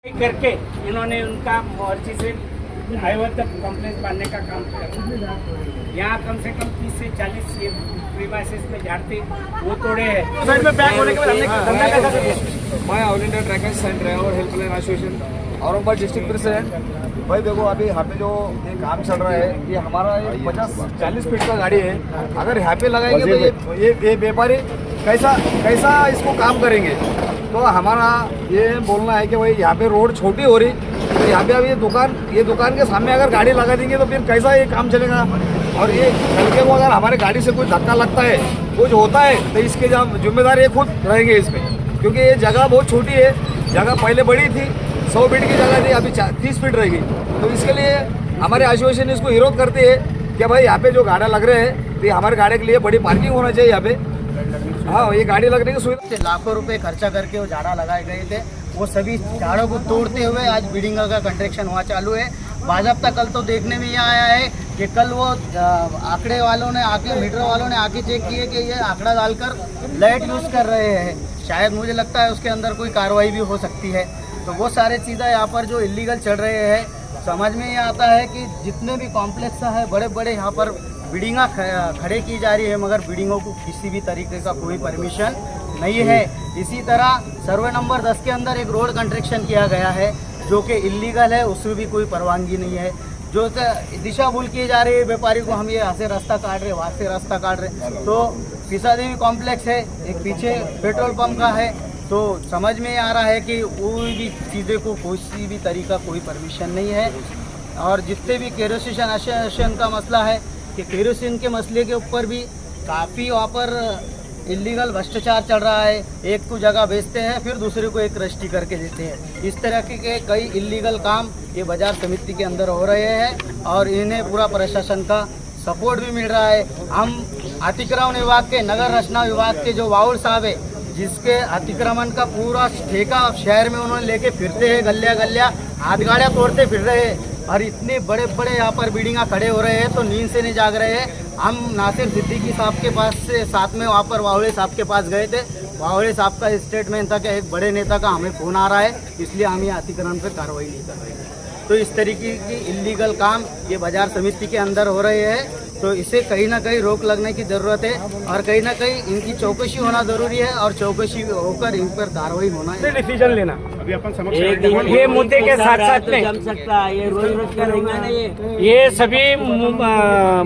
करके इन्होंने उनका मर्जी से हाईवे तक कॉम्प्लेक्स बांधने का काम किया। यहाँ कम से कम 30 से 40 ये प्रीमाइसेस में झाड़ते वो तोड़े हैं। साइड में बैक होने के बाद हमने धंधा कैसा किया? मैं All India truckers and driver helpline association Aurangabad district president. भाई देखो अभी यहाँ पे जो ये काम चल रहा है ये हमारा 50-40 फीट का गाड़ी है। अगर यहाँ पे लगाएंगे तो ये व्यापारी कैसा इसको काम करेंगे। तो हमारा ये बोलना है कि भाई यहाँ पे रोड छोटी हो रही तो यहाँ पे अब ये दुकान के सामने अगर गाड़ी लगा देंगे तो फिर कैसा ये काम चलेगा। और ये चलके वो अगर हमारे गाड़ी से कोई धक्का लगता है कुछ होता है तो इसके जिम्मेदार ये खुद रहेंगे इसमें, क्योंकि ये जगह बहुत छोटी है। जगह पहले बड़ी थी, 100 फीट की जगह थी, अभी 30 फीट रहेगी। तो इसके लिए हमारे एसोसिएशन इसको विरोध करते हैं कि भाई यहाँ पे जो गाड़ा लग रहे हैं तो हमारे गाड़ी के लिए बड़ी पार्किंग होना चाहिए यहाँ पे। हाँ, ये गाड़ी लगने की सुविधा। लाखों रुपए खर्चा करके वो झाड़ा लगाए गए थे, वो सभी झाड़ों को तोड़ते हुए आज बिल्डिंग का कंस्ट्रक्शन हुआ चालू है। भाजपा कल तो देखने में ये आया है कि कल वो मीटर वालों ने आके चेक किए कि ये आंकड़ा डालकर लाइट यूज़ कर रहे हैं। शायद मुझे लगता है उसके अंदर कोई कार्रवाई भी हो सकती है। तो वो सारे चीज़ें यहाँ पर जो इलीगल चल रहे हैं, समझ में ये आता है कि जितने भी कॉम्प्लेक्स है बड़े बड़े यहाँ पर बिल्डिंगा खड़े की जा रही है, मगर बिल्डिंगों को किसी भी तरीके का कोई परमिशन नहीं है। इसी तरह सर्वे नंबर 10 के अंदर एक रोड कंस्ट्रक्शन किया गया है जो कि इलीगल है, उसमें भी कोई परवानगी नहीं है। जो दिशा भूल की जा रही है व्यापारी को, हम ये यहाँ से रास्ता काट रहे वहाँ से रास्ता काट रहे। तो पिसा देवी कॉम्प्लेक्स है, एक पीछे पेट्रोल पंप का है। तो समझ में आ रहा है कि कोई भी चीज़ें को किसी भी तरीका कोई परमिशन नहीं है। और जितने भी केरोसिन एसोसिएशन का मसला है कि केरोसिन के मसले के ऊपर भी काफ़ी वहाँ पर इलीगल भ्रष्टाचार चल रहा है। एक को जगह बेचते हैं फिर दूसरे को एक रजिस्ट्री करके देते हैं। इस तरह के कई इलीगल काम ये बाजार समिति के अंदर हो रहे हैं और इन्हें पूरा प्रशासन का सपोर्ट भी मिल रहा है। हम अतिक्रमण विभाग के, नगर रचना विभाग के जो वाउल साहब है, जिसके अतिक्रमण का पूरा ठेका शहर में उन्होंने लेके फिरते हैं, गलिया हाथ गाड़ियाँ तोड़ते फिर रहे हैं और इतने बड़े बड़े यहाँ पर बिल्डिंगा खड़े हो रहे हैं तो नींद से नहीं जाग रहे हैं। हम नासिर सिद्दीकी साहब के पास से साथ में वहाँ पर वावड़े साहब के पास गए थे। वावड़े साहब का स्टेटमेंट था कि एक बड़े नेता का हमें फ़ोन आ रहा है, इसलिए हम ये अतिक्रमण पर कार्रवाई नहीं कर रहे हैं। तो इस तरीके की इलीगल काम ये बाजार समिति के अंदर हो रहे हैं। तो इसे कहीं ना कहीं रोक लगने की ज़रूरत है और कहीं ना कहीं इनकी चौकसी होना ज़रूरी है और चौकसी होकर इन पर कार्रवाई होना है। डिसीजन लेना अभी अपन समक्ष ये मुद्दे के साथ साथ में जम सकता है, ये रोज का रहेगा ना। ये सभी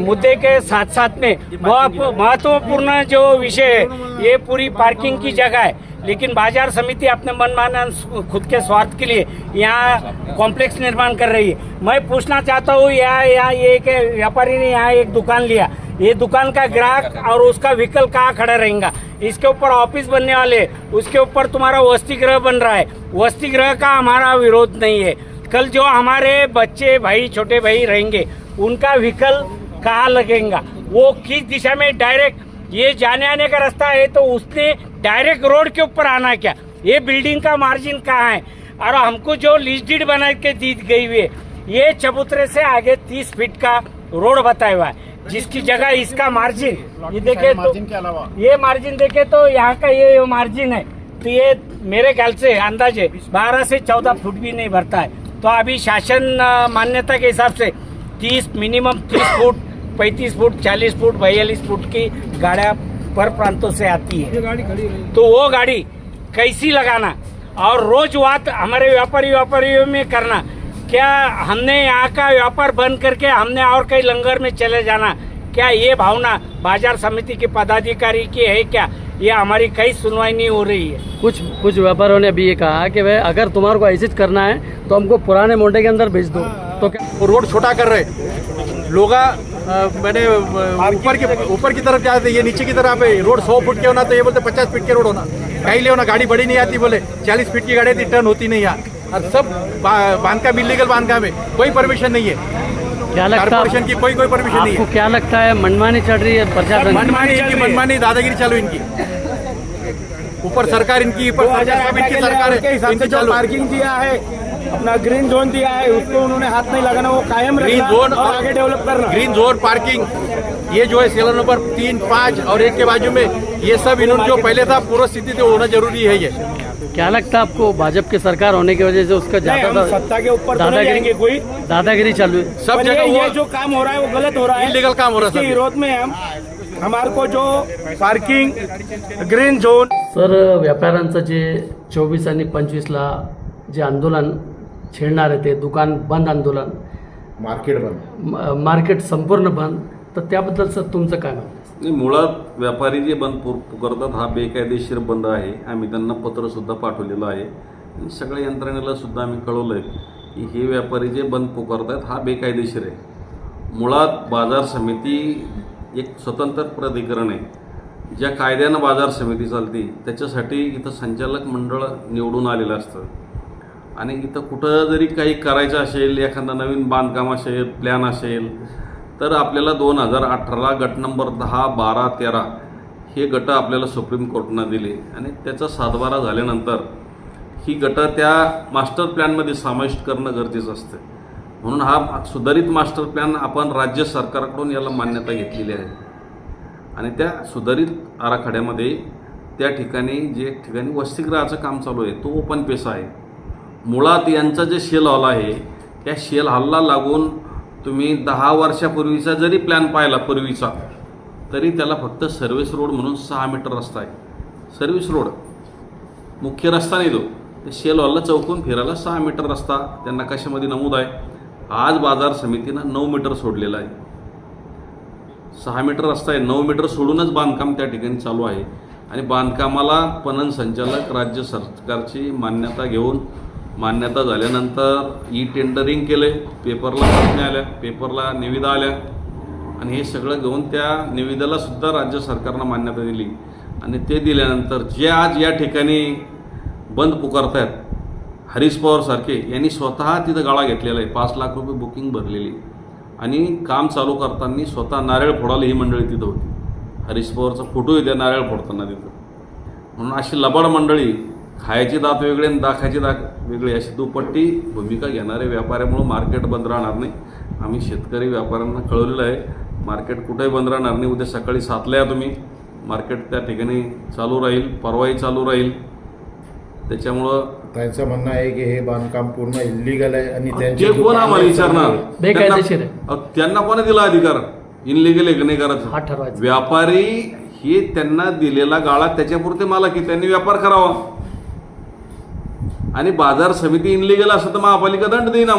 मुद्दे के साथ साथ में महत्वपूर्ण जो विषय है ये पूरी पार्किंग की जगह है, लेकिन बाजार समिति अपने मनमाना खुद के स्वार्थ के लिए यहाँ कॉम्प्लेक्स निर्माण कर रही है। मैं पूछना चाहता हूँ, यहाँ ये एक व्यापारी ने यहाँ एक दुकान लिया, ये दुकान का ग्राहक और उसका व्हीकल कहाँ खड़ा रहेगा? इसके ऊपर ऑफिस बनने वाले, उसके ऊपर तुम्हारा वसति गृह बन रहा है। वसति गृह का हमारा विरोध नहीं है। कल जो हमारे बच्चे भाई, छोटे भाई रहेंगे, उनका व्हीकल कहाँ लगेगा? वो किस दिशा में डायरेक्ट ये जाने आने का रास्ता है तो उसने डायरेक्ट रोड के ऊपर आना क्या? ये बिल्डिंग का मार्जिन कहाँ है? और हमको जो लीज डीड बना के दी गई हुई है, ये चबूतरे से आगे 30 फीट का रोड बताया हुआ है, जिसकी जगह इसका मार्जिन ये देखे तो ये मार्जिन देखे तो यहाँ का ये मार्जिन है तो ये मेरे ख्याल से अंदाजे 12 से 14 फुट भी नहीं भरता है। तो अभी शासन मान्यता के हिसाब से minimum 30 foot, 35 foot, 40 foot, 42 foot की गाड़ियाँ पर प्रांतों से आती है। तो वो गाड़ी कैसी लगाना और रोज बात हमारे व्यापारियों में करना, क्या हमने यहाँ का व्यापार बंद करके हमने और कई लंगर में चले जाना, क्या ये भावना बाजार समिति के पदाधिकारी की है क्या? ये हमारी कई सुनवाई नहीं हो रही है। कुछ व्यापारियों ने अभी ये कहा कि भाई अगर तुम्हारे को ऐसे करना है तो हमको पुराने मोटे के अंदर भेज दो। तो क्या रोड छोटा कर रहे लोग मैंने ऊपर की तरफ जाते, ये नीचे की तरफ पे रोड 100 फुट के होना तो ये बोलते 50 फीट के रोड होना। कहीं ले होना, गाड़ी बड़ी नहीं आती, बोले 40 फीट की गाड़ी थी, टर्न होती नहीं यार। और सब बांधकाम इलीगल बांधकाम है, कोई परमिशन नहीं है। क्या लगता है कॉर्पोरेशन की कोई परमिशन नहीं है। क्या लगता है मनमानी चल रही है प्रशासन? मनमानी दादागिरी चालू इनकी, ऊपर सरकार इनकी इनकी सरकार है। इनकी चालू पार्किंग दिया है, अपना ग्रीन जोन दिया है, उसको उन्होंने हाथ नहीं लगाना, वो कायम ग्रीन जोन और आगे डेवलप करना। ग्रीन जोन पार्किंग ये जो है सेलर नंबर 3, 5 और 1 के बाजू में ये सब इन्होंने जो पहले था पूर्व स्थिति तो होना जरूरी है। ये क्या लगता है आपको भाजपा की सरकार होने की वजह से उसका नहीं, हम ज्यादा सत्ता के ऊपर तो नहीं जाएंगे कोई, दादागिरी चालू है? सब पर जगह ये हुआ जो काम हो रहा है वो गलत हो रहा है, इलीगल काम हो रहा है इसके सब। विरोध में हम हमारे को जो पार्किंग ग्रीन झोन सर, व्यापाऱ्यांचं जे 24 आणि 25ला जे आंदोलन छेडणार आहे ते दुकान बंद आंदोलन, मार्केट संपूर्ण बंद, तर त्याबद्दल सर तुमचं काय म्हणणं आहे? नाही, मुळात व्यापारी जे बंद पुकारतात हा बेकायदेशीर बंद आहे. आम्ही त्यांना पत्रसुद्धा पाठवलेलं आहे आणि सगळ्या यंत्रणेला सुद्धा आम्ही कळवलं आहे की हे व्यापारी जे बंद पुकारतात हा बेकायदेशीर आहे. मुळात बाजार समिती एक स्वतंत्र प्राधिकरण आहे. ज्या कायद्यानं बाजार समिती चालते त्याच्यासाठी इथं संचालक मंडळ निवडून आलेलं असतं आणि इथं कुठं जरी काही करायचं असेल, एखादा नवीन बांधकाम असेल, प्लॅन असेल, तर आपल्याला 2018 गट नंबर 10, 12, 13 हे गटं आपल्याला सुप्रीम कोर्टनं दिले आणि त्याचा 7/12 झाल्यानंतर ही गटं त्या मास्टर प्लॅनमध्ये समाविष्ट करणं गरजेचं असतं. म्हणून हा सुधारित मास्टर प्लॅन आपण राज्य सरकारकडून याला मान्यता घेतलेली आहे आणि त्या सुधारित आराखड्यामध्ये त्या ठिकाणी वसतिगृहाचं काम चालू आहे तो ओपन पेसा आहे. मुळात यांचा जे शेल हॉल आहे त्या शेल हॉलला लागून तुम्ही 10 वर्षापूर्वीचा जरी प्लॅन पाहिला पूर्वीचा तरी त्याला फक्त सर्व्हिस रोड म्हणून 6 मीटर रस्ता आहे. सर्व्हिस रोड मुख्य रस्ता नाही, तो शेल हॉलला चौकून फिरायला 6 मीटर रस्ता त्यांना कशामध्ये नमूद आहे. आज बाजार समितीनं 9 मीटर सोडलेला आहे. 6 मीटर रस्ता आहे, 9 मीटर सोडूनच बांधकाम त्या ठिकाणी चालू आहे आणि बांधकामाला पणन संचालक राज्य सरकारची मान्यता घेऊन मान्यता झाल्यानंतर टेंडरिंग केले, पेपरला बातम्या आल्या, पेपरला निविदा आल्या आणि हे सगळं घेऊन त्या निविदेला सुद्धा राज्य सरकारनं मान्यता दिली आणि ते दिल्यानंतर जे आज या ठिकाणी बंद पुकारतायत हरीश पवार सारखे यांनी स्वतः तिथं गाळा घेतलेला आहे. 5 लाख रुपये बुकिंग भरलेली आणि काम चालू करताना स्वतः नारळ फोडायला ही मंडळी तिथं होती. हरीश पवारचा फोटो येते नारळ फोडताना तिथं. म्हणून अशी लबाड मंडळी, खायचे दात वेगळे आणि दाखायचे दात वेगळे अशी दुपट्टी भूमिका घेणारे व्यापाऱ्यामुळं मार्केट बंद राहणार नाही. आम्ही शेतकरी व्यापाऱ्यांना कळवलेलं आहे मार्केट कुठेही बंद राहणार नाही. उद्या सकाळी 7ला या तुम्ही, मार्केट त्या ठिकाणी चालू राहील, परवाही चालू राहील. त्याच्यामुळं त्यांचं म्हणणं आहे की हे बांधकाम पूर्ण इल्लीगल आहे आणि ते कोण आम्हाला विचारणार? बेकायदेशीर आहे. त्यांना कोणी दिला अधिकार इनलिगल आहे की नाही हा करायचं? ठरवायचं. व्यापारी हे त्यांना दिलेला गाळा त्याच्यापुरते मालक की त्यांनी व्यापार करावा आणि बाजार समिती इनलिगल असं तर महापालिका दंड देईन आम्हाला.